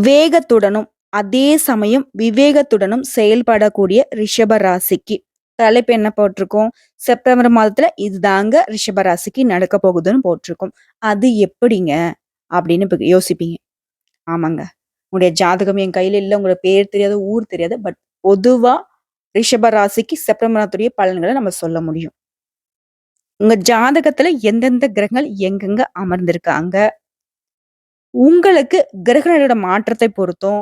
வேகத்துடனும், அதே சமயம் விவேகத்துடனும் செயல்படக்கூடிய ரிஷப ராசிக்கு தலைப்பு என்ன போட்டிருக்கோம்? செப்டம்பர் மாதத்துல இதுதாங்க ரிஷப ராசிக்கு நடக்க போகுதுன்னு போட்டிருக்கோம். அது எப்படிங்க? அப்படின்னு இப்ப யோசிப்பீங்க. ஆமாங்க. உங்களுடைய ஜாதகம் என் கையில இல்ல. உங்களோட பேர் தெரியாது, ஊர் தெரியாது. பட் பொதுவா ரிஷப ராசிக்கு செப்டம்பர் மாதத்துடைய பலன்களை நம்ம சொல்ல முடியும். உங்க ஜாதகத்துல எந்தெந்த கிரகங்கள் எங்கெங்க அமர்ந்திருக்காங்க? உங்களுக்கு கிரகங்களோட மாற்றத்தை பொறுத்தும்,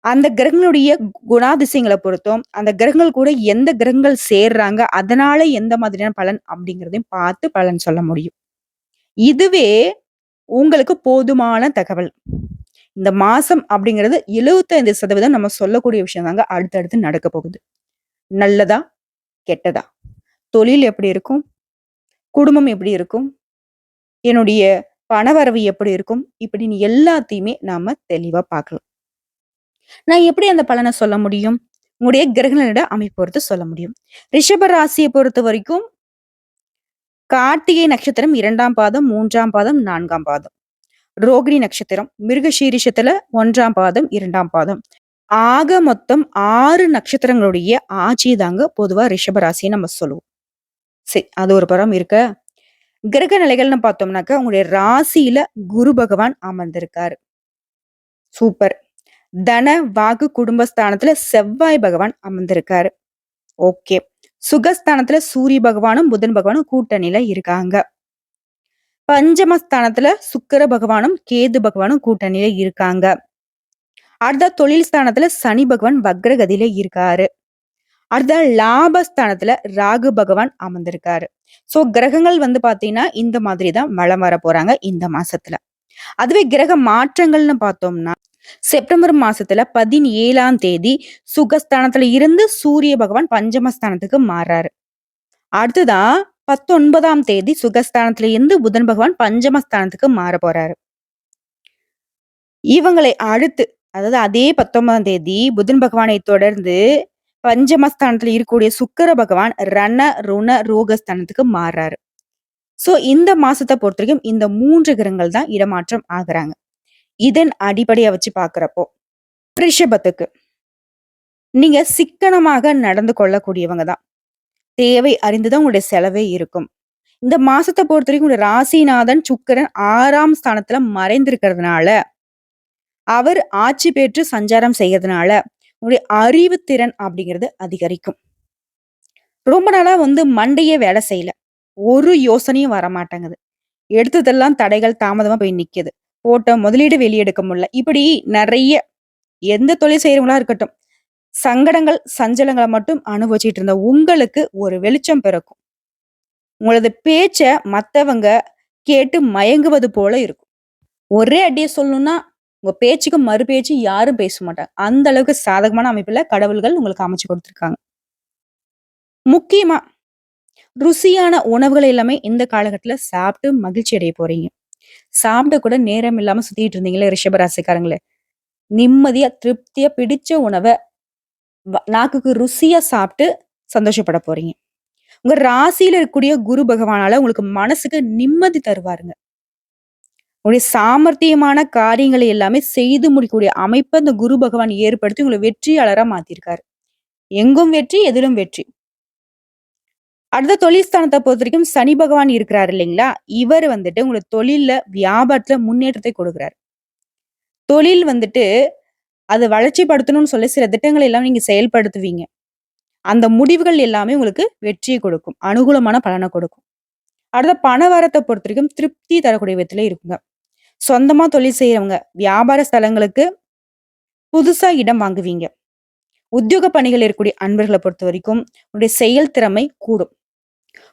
அந்த கிரகங்களுடைய குணாதிசயங்கள பொறுத்தும், அந்த கிரகங்கள் கூட எந்த கிரகங்கள் சேர்றாங்க, அதனால எந்த மாதிரியான பலன் அப்படிங்கிறதையும் பார்த்து பலன் சொல்ல முடியும். இதுவே உங்களுக்கு போதுமான தகவல். இந்த மாசம் அப்படிங்கிறது 75% நம்ம சொல்லக்கூடிய விஷயம் தாங்க அடுத்தடுத்து நடக்க போகுது. நல்லதா? கெட்டதா? தொழில் எப்படி இருக்கும்? குடும்பம் எப்படி இருக்கும்? என்னுடைய பணவரவு எப்படி இருக்கும்? இப்படின்னு எல்லாத்தையுமே நாம தெளிவா பார்க்கலாம். நான் எப்படி அந்த பலன சொல்ல முடியும்? உங்களுடைய கிரகங்களோட அமைப்பு பொறுத்து சொல்ல முடியும். ரிஷப ராசிய பொறுத்தவரைக்கும் கார்த்திகை நட்சத்திரம் 2ஆம் பாதம், 3ஆம் பாதம், 4ஆம் பாதம். ரோகிணி நட்சத்திரம், மிருகசீரிஷத்துல 1ஆம் பாதம், 2ஆம் பாதம். ஆக மொத்தம் 6 நட்சத்திரங்களுடைய ஆட்சி தாங்க பொதுவா ரிஷப ராசின்னு நம்ம சொல்லுவோம். சரி, அது ஒரு புறம் இருக்க. கிரக நிலைகள்னு பார்த்தோம்னாக்க, உங்களுடைய ராசியில குரு பகவான் அமர்ந்திருக்காரு. சூப்பர். தன, வாக்கு, குடும்பஸ்தானத்துல செவ்வாய் பகவான் அமர்ந்திருக்காரு. ஓகே. சுகஸ்தானத்துல சூரிய பகவானும், புதன் பகவானும் கூட்டணியில இருக்காங்க. பஞ்சமஸ்தானத்துல சுக்கிர பகவானும், கேது பகவானும் கூட்டணியில இருக்காங்க. அடுத்த தொழில் ஸ்தானத்துல சனி பகவான் வக்ரகதியில இருக்காரு. அடுத்த லாபஸ்தானத்துல ராகு பகவான் அமர்ந்திருக்காரு. சோ கிரகங்கள் வந்து பாத்தீங்கன்னா இந்த மாதிரி தான் வலம் வர போறாங்க இந்த மாசத்துல. அதுவே கிரக மாற்றங்கள்னு பார்த்தோம்னா செப்டம்பர் மாசத்துல 17ஆம் தேதி சுகஸ்தானத்துல இருந்து சூரிய பகவான் பஞ்சமஸ்தானத்துக்கு மாறாரு. அடுத்துதான் 19ஆம் தேதி சுகஸ்தானத்துல இருந்து புதன் பகவான் பஞ்சமஸ்தானத்துக்கு மாற போறாரு. இவங்களை அடுத்து, அதாவது அதே 19ஆம் தேதி புதன் பகவானை தொடர்ந்து பஞ்சமஸ்தானத்துல இருக்கக்கூடிய சுக்கிர பகவான் ரண, ருண, ரோகஸ்தானத்துக்கு மாறாரு. சோ இந்த மாசத்தை பொறுத்த வரைக்கும் இந்த 3 கிரகங்கள் தான் இடமாற்றம் ஆகுறாங்க. இதன் அடிப்படையை வச்சு பாக்குறப்போ ரிஷபத்துக்கு நீங்க சிக்கனமாக நடந்து கொள்ளக்கூடியவங்க தான். தேவை அறிந்துதான் உங்களுடைய செலவே இருக்கும். இந்த மாசத்தை பொறுத்த வரைக்கும் உங்களுடைய ராசிநாதன் சுக்கிரன் 6ஆம் ஸ்தானத்துல மறைந்திருக்கிறதுனால, அவர் ஆட்சி பெற்று சஞ்சாரம் செய்யறதுனால உங்களுடைய அறிவுத்திறன் அப்படிங்கிறது அதிகரிக்கும். ரொம்ப நாளா வந்து மண்டையே வேலை செய்யல. ஒரு யோசனையும் வரமாட்டேங்குது. எடுத்ததெல்லாம் தடைகள் தாமதமா போய் நிக்குது. போட்ட முதலீடு வெளியெடுக்க முடியல. இப்படி நிறைய எந்த தொழில் செய்யறவங்களா இருக்கட்டும், சங்கடங்கள், சஞ்சலங்கள மட்டும் அனுபவிச்சுட்டு இருந்த உங்களுக்கு ஒரு வெளிச்சம் பிறக்கும். உங்களது பேச்ச மத்தவங்க கேட்டு மயங்குவது போல இருக்கும். ஒரே அடிய சொல்லணும்னா, உங்க பேச்சுக்கு மறு பேச்சு யாரும் பேச மாட்டாங்க. அந்த அளவுக்கு சாதகமான அமைப்புல கடவுள்கள் உங்களுக்கு அமைச்சு கொடுத்திருக்காங்க. முக்கியமா ருசியான உணவுகள் எல்லாமே இந்த காலகட்டத்துல சாப்பிட்டு மகிழ்ச்சி அடைய போறீங்க. சாப்பிட கூட நேரம் இல்லாம சுத்திட்டு இருந்தீங்களே ரிஷப ராசிக்காரங்களே, நிம்மதியா, திருப்தியா பிடிச்ச உணவ நாக்குக்கு ருசியா சாப்பிட்டு சந்தோஷப்பட போறீங்க. உங்க ராசியில இருக்கக்கூடிய குரு பகவானால உங்களுக்கு மனசுக்கு நிம்மதி தருவாருங்க. உங்களுடைய சாமர்த்தியமான காரியங்களை எல்லாமே செய்து முடிக்கக்கூடிய அமைப்பை அந்த குரு பகவான் ஏற்படுத்தி உங்களை வெற்றியாளரா மாத்திருக்காரு. எங்கும் வெற்றி, எதிலும் வெற்றி. அடுத்த தொழில் ஸ்தானத்தை பொறுத்த வரைக்கும் சனி பகவான் இருக்கிறாரு இல்லைங்களா? இவர் வந்துட்டு உங்களுக்கு தொழில்ல, வியாபாரத்துல முன்னேற்றத்தை கொடுக்கிறார். தொழில் வந்துட்டு அது வளர்ச்சிப்படுத்தணும்னு சொல்லி சில திட்டங்களை எல்லாம் நீங்க செயல்படுத்துவீங்க. அந்த முடிவுகள் எல்லாமே உங்களுக்கு வெற்றியை கொடுக்கும். அனுகூலமான பலனை கொடுக்கும். அடுத்த பண வரத்தை பொறுத்த வரைக்கும் திருப்தி தரக்கூடிய விதத்துல இருக்குங்க. சொந்தமா தொழில் செய்யறவங்க வியாபார ஸ்தலங்களுக்கு புதுசா இடம் வாங்குவீங்க. உத்தியோக பணிகள் இருக்கக்கூடிய அன்பர்களை பொறுத்த வரைக்கும் உங்களுடைய செயல் திறமை கூடும்.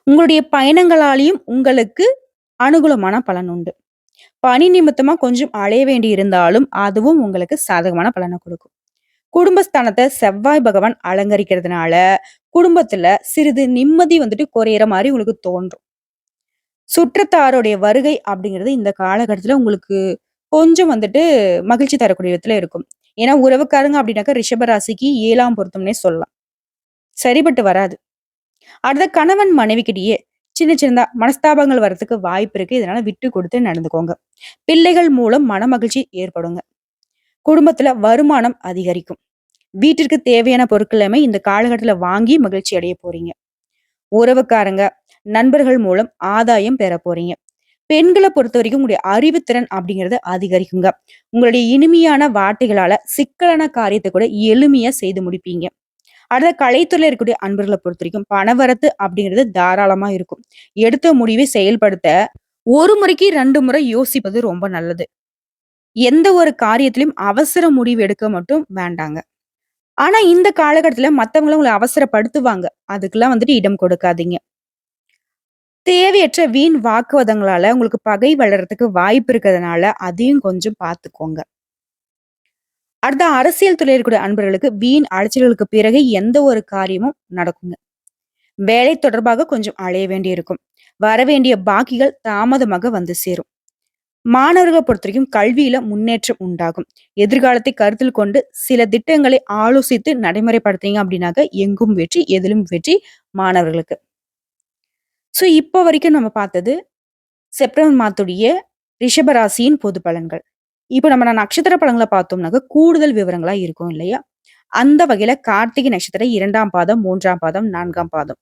உங்களுடைய பயணங்களாலையும் உங்களுக்கு அனுகூலமான பலன் உண்டு. பணி நிமித்தமா கொஞ்சம் அலைய வேண்டி இருந்தாலும் அதுவும் உங்களுக்கு சாதகமான பலனை கொடுக்கும். குடும்பஸ்தானத்தை செவ்வாய் பகவான் அலங்கரிக்கிறதுனால குடும்பத்துல சிறிது நிம்மதி வந்துட்டு குறையிற மாதிரி உங்களுக்கு தோன்றும். சுற்றத்தாருடைய வருகை அப்படிங்கிறது இந்த காலகட்டத்துல உங்களுக்கு கொஞ்சம் வந்துட்டு மகிழ்ச்சி தரக்கூடிய விதத்துல இருக்கும். ஏன்னா உறவுக்காரங்க அப்படின்னாக்கா ரிஷப ராசிக்கு 7ஆம் பொருத்தம்னே சொல்லலாம். சரிபட்டு வராது. அடுத்த கணவன் மனைவிக்கிட்டயே சின்ன சின்னதா மனஸ்தாபங்கள் வர்றதுக்கு வாய்ப்பு இருக்கு. இதனால விட்டு கொடுத்து நடந்துக்கோங்க. பிள்ளைகள் மூலம் மன மகிழ்ச்சி ஏற்படுங்க. குடும்பத்துல வருமானம் அதிகரிக்கும். வீட்டிற்கு தேவையான பொருட்கள் எல்லாமே இந்த காலகட்டத்துல வாங்கி மகிழ்ச்சி அடைய போறீங்க. உறவுக்காரங்க, நண்பர்கள் மூலம் ஆதாயம் பெற போறீங்க. பெண்கள பொறுத்தவரைக்கும் உங்களுடைய அறிவுத்திறன் அப்படிங்கிறது அதிகரிக்குங்க. உங்களுடைய இனிமையான வார்த்தைகளால சிக்கலான காரியத்த கூட எளிமையா செய்து முடிப்பீங்க. அடுத்த கலைத்துறையில இருக்கக்கூடிய அன்பர்கள பொறுத்தவரைக்கும் பணவரத்து அப்படிங்கிறது தாராளமா இருக்கும். எடுத்த முடிவை செயல்படுத்த 1 முறைக்கு 2 முறை யோசிப்பது ரொம்ப நல்லது. எந்த ஒரு காரியத்திலும் அவசர முடிவு எடுக்க மட்டும் வேண்டாங்க. ஆனா இந்த காலகட்டத்துல மத்தவங்கள உங்கள அவசரப்படுத்துவாங்க. அதுக்கெல்லாம் வந்துட்டு இடம் கொடுக்காதீங்க. தேவையற்ற வீண் வாக்குவாதங்களால உங்களுக்கு பகை வளர்றதுக்கு வாய்ப்பு இருக்கிறதுனால, அதையும் கொஞ்சம் பார்த்துக்கோங்க. அடுத்த அரசியல் துறையில இருக்கக்கூடிய அன்பர்களுக்கு வீண் அலைச்சல்களுக்கு பிறகு எந்த ஒரு காரியமும் நடக்குங்க. வேலை தொடர்பாக கொஞ்சம் அலைய வேண்டியிருக்கும். வரவேண்டிய பாக்கிகள் தாமதமாக வந்து சேரும். மாணவர்களை பொறுத்தவரைக்கும் கல்வியில முன்னேற்றம் உண்டாகும். எதிர்காலத்தை கருத்தில் கொண்டு சில திட்டங்களை ஆலோசித்து நடைமுறைப்படுத்துனீங்க அப்படின்னாக்க எங்கும் வெற்றி, எதிலும் வெற்றி மாணவர்களுக்கு. இப்போ வரைக்கும் நம்ம பார்த்தது செப்டம்பர் மாதத்துடைய ரிஷப ராசியின் பொது பலன்கள். இப்போ நம்ம நட்சத்திர பலன்களை பார்த்தோம்னாக்க கூடுதல் விவரங்களா இருக்கும் இல்லையா? அந்த வகையில கார்த்திகை நட்சத்திரம் 2ஆம் பாதம், 3ஆம் பாதம், 4ஆம் பாதம்.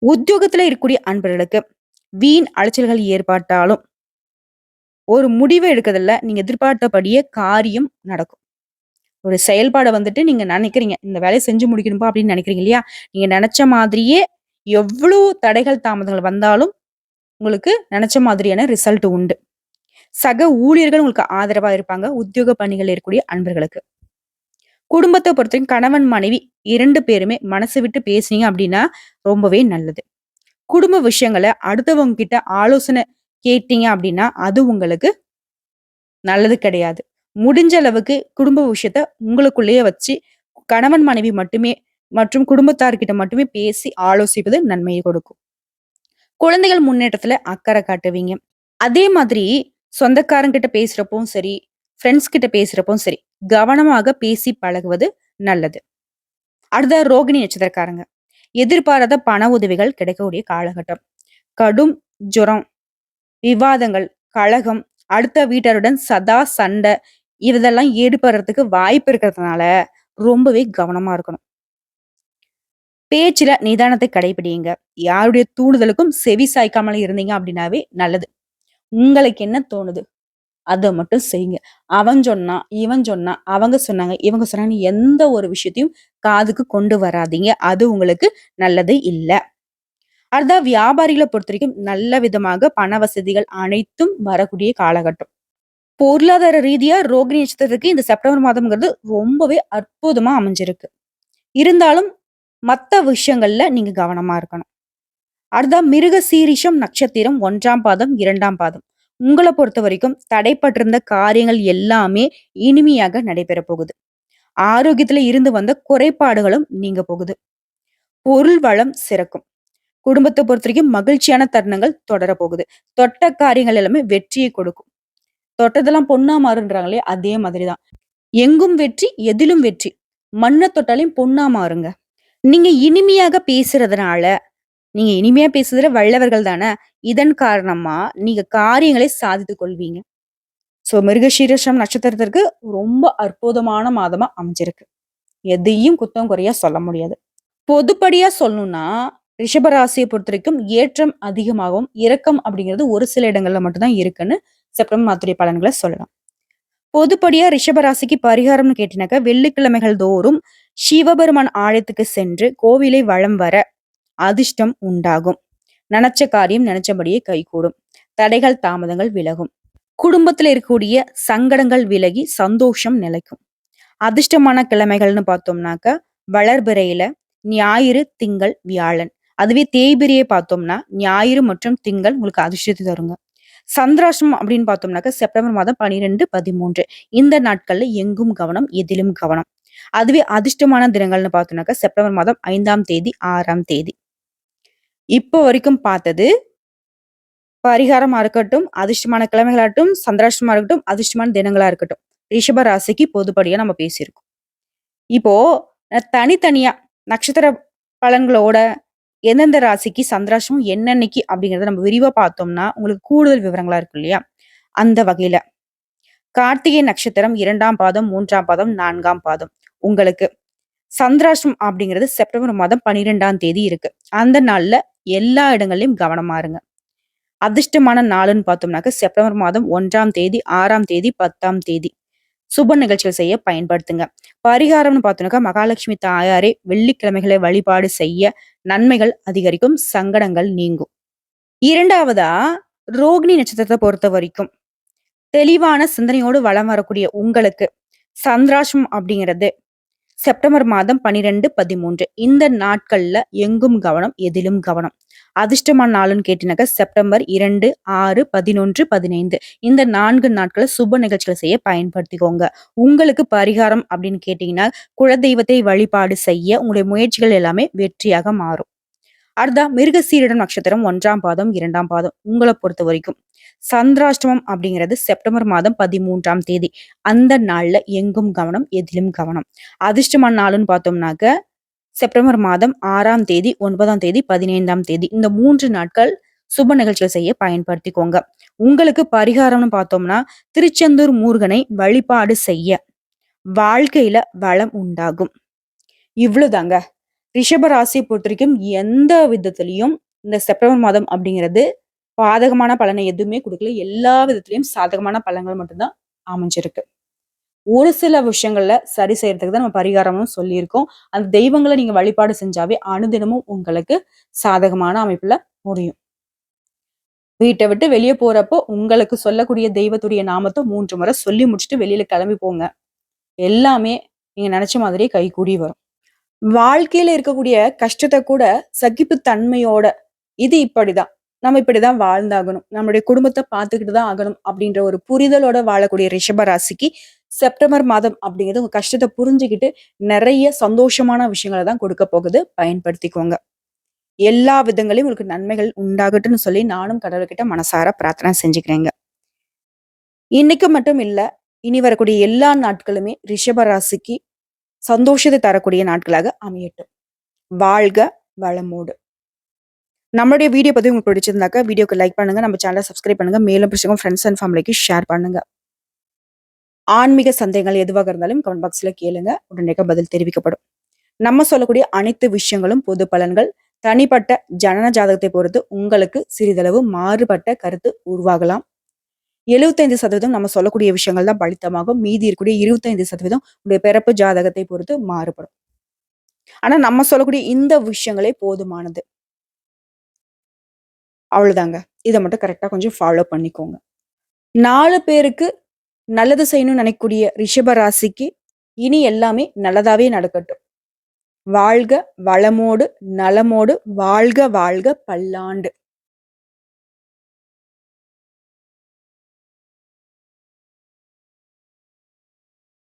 உத்தியோகத்துல இருக்கக்கூடிய அன்பர்களுக்கு வீண் அலைச்சல்கள் ஏற்பட்டாலும் ஒரு முடிவு எடுக்கிறதுல நீங்க எதிர்பார்த்தபடியே காரியம் நடக்கும். ஒரு செயல்பாட வந்துட்டு நீங்க நினைக்கிறீங்க. இந்த வேலைய செஞ்சு முடிக்கணும்பா அப்படின்னு நினைக்கிறீங்க இல்லையா? நீங்க நினைச்ச மாதிரியே எவ்வளவு தடைகள், தாமதங்கள் வந்தாலும் உங்களுக்கு நினைச்ச மாதிரியான ரிசல்ட் உண்டு. சக ஊழியர்கள் உங்களுக்கு ஆதரவா இருப்பாங்க. உத்தியோக பணிகள் இருக்கக்கூடிய அன்பர்களுக்கு. குடும்பத்த பொறுத்தவரைக்கும் கணவன், மனைவி 2 பேருமே மனசு விட்டு பேசுனீங்க அப்படின்னா ரொம்பவே நல்லது. குடும்ப விஷயங்கள அடுத்தவங்க கிட்ட ஆலோசனை கேட்டீங்க அப்படின்னா, அது உங்களுக்கு நல்லது கிடையாது. முடிஞ்ச அளவுக்கு குடும்ப விஷயத்த உங்களுக்குள்ளேயே வச்சு கணவன், மனைவி மட்டுமே மற்றும் குடும்பத்தார்கிட்ட மட்டுமே பேசி ஆலோசிப்பது நன்மையை கொடுக்கும். குழந்தைகள் முன்னேற்றத்துல அக்கறை காட்டுவீங்க. அதே மாதிரி சொந்தக்காரங்கிட்ட பேசுறப்பவும் சரி, ஃப்ரெண்ட்ஸ் கிட்ட பேசுறப்பவும் சரி, கவனமாக பேசி பழகுவது நல்லது. அடுத்த ரோகிணி நட்சத்திரக்காரங்க. எதிர்பாராத பண உதவிகள் கிடைக்கக்கூடிய காலகட்டம். கடும் ஜுரம், விவாதங்கள், கலகம், அடுத்த வீட்டாருடன் சதா சண்டை இதெல்லாம் ஈடுபடுறதுக்கு வாய்ப்பு இருக்கிறதுனால ரொம்பவே கவனமா இருக்கணும். பேச்சுல நிதானத்தை கடைபிடிங்க. யாருடைய தூண்டுதலுக்கும் செவி சாய்க்காமல் இருந்தீங்க அப்படின்னாவே நல்லது. உங்களுக்கு என்ன தோணுது? அத மட்டும் செய்யுங்க. அவன் சொன்னான், இவன் சொன்னான், அவங்க சொன்னாங்க, இவங்க சொன்னாங்கன்னு எந்த ஒரு விஷயத்தையும் காதுக்கு கொண்டு வராதீங்க. அது உங்களுக்கு நல்லது இல்ல. அடுத்தா வியாபாரிகள பொறுத்தவரைக்கும் நல்ல விதமாக பண வசதிகள் அனைத்தும் வரக்கூடிய காலகட்டம். பொருளாதார ரீதியா ரோகிணி நட்சத்திரத்துக்கு இந்த செப்டம்பர் மாதம்ங்கிறது ரொம்பவே அற்புதமா அமைஞ்சிருக்கு. இருந்தாலும் மத்த விஷயங்கள்ல நீங்க கவனமா இருக்கணும். அடுத்தா மிருக சீரிஷம் நட்சத்திரம் 1ஆம் பாதம், 2ஆம் பாதம். உங்கள பொறுத்தவரைக்கும் தடைப்பட்டிருந்த காரியங்கள் எல்லாமே இனிமையாக நடைபெறப் போகுது. ஆரோக்கியத்துல இருந்து வந்த குறைபாடுகளும் நீங்க போகுது. பொருள் வளம் சிறக்கும். குடும்பத்த பொறுத்தவரைக்கும் மகிழ்ச்சியான தருணங்கள் தொடரப் போகுது. தொட்ட காரியங்கள் எல்லாமே வெற்றியை கொடுக்கும். தொட்டதெல்லாம் பொன்னா மாறுன்றாங்களே அதே மாதிரிதான். எங்கும் வெற்றி, எதிலும் வெற்றி. மண்ண தொட்டாலும் பொன்னா மாறுங்க. நீங்க இனிமையாக பேசுறதுனால நீங்க இனிமையா பேசுறதுல வல்லவர்கள் தானே. இதன் காரணமா நீங்க காரியங்களை சாதித்துக் கொள்வீங்க. மிருகசீரிஷம் நட்சத்திரத்திற்கு ரொம்ப அற்புதமான மாதமா அமைஞ்சிருக்கு. எதையும் குத்தம் குறையா சொல்ல முடியாது. பொதுப்படியா சொல்லணும்னா ரிஷபராசியை பொறுத்தவரைக்கும் ஏற்றம் அதிகமாகவும் இறக்கம் அப்படிங்கிறது ஒரு சில இடங்கள்ல மட்டும்தான் இருக்குன்னு செப்டம்பர் மாதத்துடைய பலன்களை சொல்லலாம். பொதுப்படியா ரிஷபராசிக்கு பரிகாரம்னு கேட்டீங்கன்னாக்கா வெள்ளிக்கிழமைகள் தோறும் சிவபெருமான் ஆலயத்துக்கு சென்று கோவிலை வலம் வர அதிர்ஷ்டம் உண்டாகும். நினைச்ச காரியம் நினைச்சபடியே கைகூடும். தடைகள் தாமதங்கள் விலகும். குடும்பத்துல இருக்கக்கூடிய சங்கடங்கள் விலகி சந்தோஷம் நிலைக்கும். அதிர்ஷ்டமான கிழமைகள்னு பார்த்தோம்னாக்க வளர்பிறையில ஞாயிறு, திங்கள், வியாழன். அதுவே தேய்பிரையை பார்த்தோம்னா ஞாயிறு மற்றும் திங்கள் உங்களுக்கு அதிர்ஷ்டத்தை தருங்க. சந்திராஷ்டமம் அப்படின்னு பார்த்தோம்னாக்க செப்டம்பர் மாதம் 12, 13 இந்த நாட்கள்ல எங்கும் கவனம், எதிலும் கவனம். அதுவே அதிர்ஷ்டமான தினங்கள்னு பார்த்தோம்னாக்க செப்டம்பர் மாதம் 5ஆம் தேதி, 6ஆம் தேதி. இப்போ வரைக்கும் பார்த்தது பரிகாரமா இருக்கட்டும், அதிர்ஷ்டமான கிழமைகளாகட்டும், சந்திராஷ்டமா இருக்கட்டும், அதிர்ஷ்டமான தினங்களா இருக்கட்டும். ரிஷப ராசிக்கு பொதுப்படியா நம்ம பேசியிருக்கோம். இப்போ தனித்தனியா நட்சத்திர பலன்களோட எந்தெந்த ராசிக்கு சந்திராஷ்டமம் என்னன்னைக்கு அப்படிங்கறத நம்ம விரிவா பார்த்தோம்னா உங்களுக்கு கூடுதல் விவரங்களா இருக்கு இல்லையா? அந்த வகையில கார்த்திகை நட்சத்திரம் 2ஆம் பாதம், 3ஆம் பாதம், 4ஆம் பாதம். உங்களுக்கு சந்திராஷ்டமம் அப்படிங்கிறது செப்டம்பர் மாதம் 12ஆம் தேதி இருக்கு. அந்த நாள்ல எல்லா இடங்கள்லயும் கவனமா இருங்க. அதிர்ஷ்டமான நாளுன்னு பார்த்தோம்னாக்க செப்டம்பர் மாதம் 1ஆம் தேதி, 6ஆம் தேதி, 10ஆம் தேதி. சுப நிகழ்ச்சிகள் செய்ய பயன்படுத்துங்க. பரிகாரம்னு பார்த்தோம்னாக்கா மகாலட்சுமி தாயாரை வெள்ளிக்கிழமைகளை வழிபாடு செய்ய நன்மைகள் அதிகரிக்கும், சங்கடங்கள் நீங்கும். 2வதா ரோகிணி நட்சத்திரத்தை பொறுத்த வரைக்கும் தெளிவான சிந்தனையோடு வலம் வரக்கூடிய உங்களுக்கு சந்திராஷ்டமம் அப்படிங்கிறது செப்டம்பர் மாதம் 12, 13 இந்த நாட்கள்ல எங்கும் கவனம், எதிலும் கவனம். அதிர்ஷ்டமான நாளுன்னு கேட்டீங்கன்னாக்கா செப்டம்பர் 2, 6, 11, 15 இந்த 4 நாட்கள சுப நிகழ்ச்சிகள் செய்ய பயன்படுத்திக்கோங்க. உங்களுக்கு பரிகாரம் அப்படின்னு கேட்டீங்கன்னா, குலதெய்வத்தை வழிபாடு செய்ய உங்களுடைய முயற்சிகள் எல்லாமே வெற்றியாக மாறும். அடுத்தா மிருகசீரிடம் நட்சத்திரம் 1ஆம் பாதம், 2ஆம் பாதம். உங்கள பொறுத்த வரைக்கும் சந்திராஷ்டமம் அப்படிங்கிறது செப்டம்பர் மாதம் 13ஆம் தேதி. அந்த நாள்ல எங்கும் கவனம், எதிலும் கவனம். அதிர்ஷ்டமான நாளுன்னு பார்த்தோம்னாக்க செப்டம்பர் மாதம் 6ஆம் தேதி, 9ஆம் தேதி, 15ஆம் தேதி. இந்த 3 நாட்கள் சுப நிகழ்ச்சிகள் செய்ய பயன்படுத்திக்கோங்க. உங்களுக்கு பரிகாரம்னு பார்த்தோம்னா, திருச்செந்தூர் முருகனை வழிபாடு செய்ய வாழ்க்கையில வளம் உண்டாகும். இவ்வளவுதாங்க. ரிஷப ராசியை பொறுத்தவரைக்கும் எந்த விதத்திலயும் இந்த செப்டம்பர் மாதம் அப்படிங்கிறது பாதகமான பலனை எதுவுமே குடுக்கல. எல்லா விதத்திலயும் சாதகமான பலன்கள் மட்டும்தான் அமைஞ்சிருக்கு. ஒரு சில விஷயங்கள்ல சரி செய்யறதுக்கு தான் நம்ம பரிகாரமும் சொல்லியிருக்கோம். அந்த தெய்வங்கள நீங்க வழிபாடு செஞ்சாவே அனுதினமும் உங்களுக்கு சாதகமான அமைப்புல முடியும். வீட்டை விட்டு வெளியே போறப்போ உங்களுக்கு சொல்லக்கூடிய தெய்வத்துடைய நாமத்தை 3 முறை சொல்லி முடிச்சுட்டு வெளியில கிளம்பி போங்க. எல்லாமே நீங்க நினைச்ச மாதிரியே கைகூடி வரும். வாழ்க்கையில இருக்கக்கூடிய கஷ்டத்த கூட சகிப்பு தன்மையோட, இது இப்படிதான். நம்ம இப்படிதான் வாழ்ந்தாகணும். நம்மளுடைய குடும்பத்த பார்த்துக்கிட்டு தான் ஆகணும் அப்படின்ற ஒரு புரிதலோட வாழக்கூடிய ரிஷப ராசிக்கு செப்டம்பர் மாதம் அப்படிங்கிறது உங்க கஷ்டத்த புரிஞ்சுகிட்டு நிறைய சந்தோஷமான விஷயங்கள தான் கொடுக்க போகுது. பயன்படுத்திக்கோங்க. எல்லா விதங்களையும் உங்களுக்கு நன்மைகள் உண்டாகட்டும்னு சொல்லி நானும் கடவுள்கிட்ட மனசார பிரார்த்தனை செஞ்சுக்கிறேங்க. இன்னைக்கு மட்டும் இல்ல, இனி வரக்கூடிய எல்லா நாட்களுமே ரிஷப ராசிக்கு சந்தோஷத்தை தரக்கூடிய நாட்களாக அமையட்டும். வாழ்க வளமோடு. நம்மளுடைய வீடியோ பத்தி உங்களுக்கு பிடிச்சிருந்தாக்கா வீடியோக்கு லைக் பண்ணுங்க, நம்ம சேனலை சப்ஸ்கிரைப் பண்ணுங்க, மேலும் பிடிச்சவங்க ஃப்ரெண்ட்ஸ் அண்ட் ஃபேமிலிக்கு ஷேர் பண்ணுங்க. ஆன்மீக சந்தேகங்கள் எதுவாக இருந்தாலும் கமெண்ட் பாக்ஸ்ல கேளுங்க, உடனே பதில் தெரிவிக்கப்படும். நம்ம சொல்லக்கூடிய அனைத்து விஷயங்களும் பொது பலன்கள். தனிப்பட்ட ஜனன ஜாதகத்தை பொறுத்து உங்களுக்கு சிறிதளவு மாறுபட்ட கருத்து உருவாகலாம். 75% நம்ம சொல்லக்கூடிய விஷயங்கள் தான் பலித்தமாகும். மீதி இருக்கக்கூடிய 25% உடைய பிறப்பு ஜாதகத்தை பொறுத்து மாறுபடும். ஆனா நம்ம சொல்லக்கூடிய இந்த விஷயங்களே போதுமானது. அவ்வளவுதாங்க. இதை மட்டும் கரெக்டா கொஞ்சம் ஃபாலோ பண்ணிக்கோங்க. 4 பேருக்கு நல்லது செய்யணும்னு நினைக்கக்கூடிய ரிஷப ராசிக்கு இனி எல்லாமே நல்லதாவே நடக்கட்டும். வாழ்க வளமோடு நலமோடு, வாழ்க வாழ்க பல்லாண்டு.